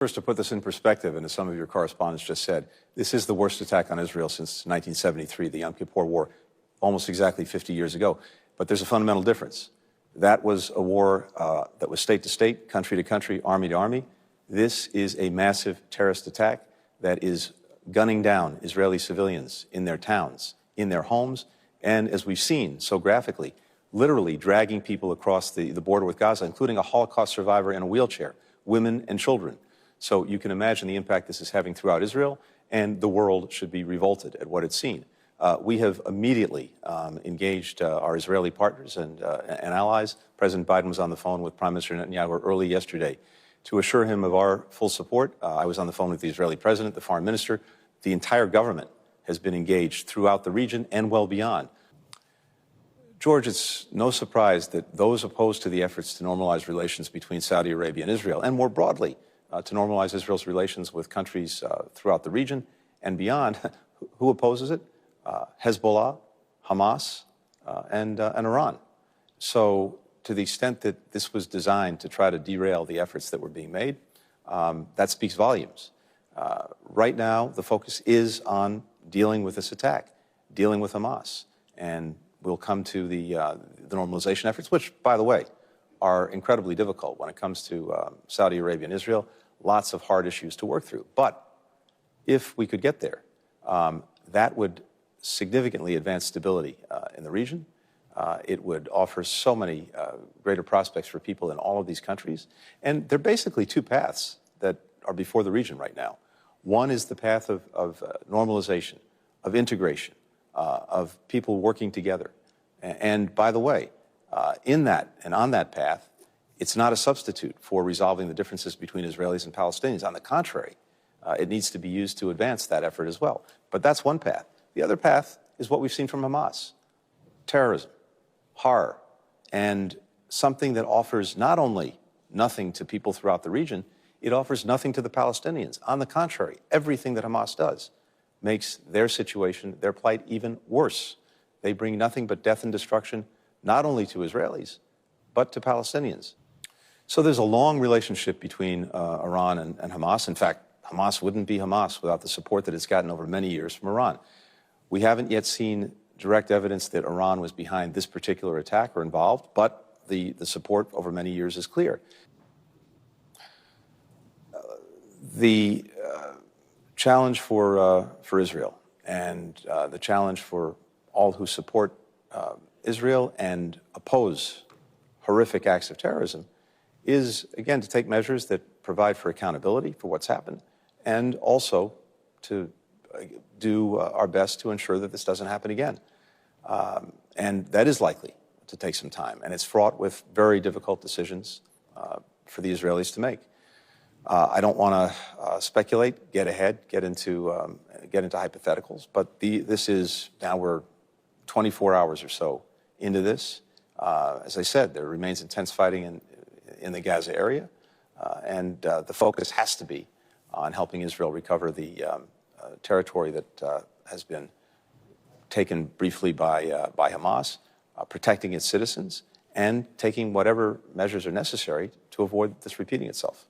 First, to put this in perspective, and as some of your correspondents just said, this is the worst attack on Israel since 1973, the Yom Kippur War, almost exactly 50 years ago. But there's a fundamental difference. That was a war that was state to state, country to country, army to army. This is a massive terrorist attack that is gunning down Israeli civilians in their towns, in their homes, and as we've seen so graphically, literally dragging people across the border with Gaza, including a Holocaust survivor in a wheelchair, women and children. So you can imagine the impact this is having throughout Israel, and the world should be revolted at what it's seen. We have immediately engaged our Israeli partners and allies. President Biden was on the phone with Prime Minister Netanyahu early yesterday to assure him of our full support. I was on the phone with the Israeli president, the foreign minister. The entire government has been engaged throughout the region and well beyond. George, it's no surprise that those opposed to the efforts to normalize relations between Saudi Arabia and Israel, and more broadly, to normalize Israel's relations with countries throughout the region and beyond, who opposes it? Hezbollah, Hamas, and Iran. So to the extent that this was designed to try to derail the efforts that were being made, that speaks volumes. Right now, the focus is on dealing with this attack, dealing with Hamas, and we'll come to the normalization efforts, which, by the way, are incredibly difficult when it comes to Saudi Arabia and Israel. Lots of hard issues to work through. But if we could get there, that would significantly advance stability in the region. It would offer so many greater prospects for people in all of these countries. And there are basically two paths that are before the region right now. One is the path of normalization, of integration, of people working together. And by the way, in that and on that path, it's not a substitute for resolving the differences between Israelis and Palestinians. On the contrary, it needs to be used to advance that effort as well. But that's one path. The other path is what we've seen from Hamas: terrorism, horror, and something that offers not only nothing to people throughout the region, it offers nothing to the Palestinians. On the contrary, everything that Hamas does makes their situation, their plight, even worse. They bring nothing but death and destruction, not only to Israelis, but to Palestinians. So there's a long relationship between Iran and Hamas. In fact, Hamas wouldn't be Hamas without the support that it's gotten over many years from Iran. We haven't yet seen direct evidence that Iran was behind this particular attack or involved, but the support over many years is clear. The challenge for Israel and the challenge for all who support Israel and oppose horrific acts of terrorism is, again, to take measures that provide for accountability for what's happened, and also to do our best to ensure that this doesn't happen again. And that is likely to take some time, and it's fraught with very difficult decisions for the Israelis to make. I don't want to speculate, get ahead, get into hypotheticals, but this is, now we're 24 hours or so into this. As I said, there remains intense fighting in the Gaza area, and the focus has to be on helping Israel recover the territory that has been taken briefly by Hamas, protecting its citizens, and taking whatever measures are necessary to avoid this repeating itself.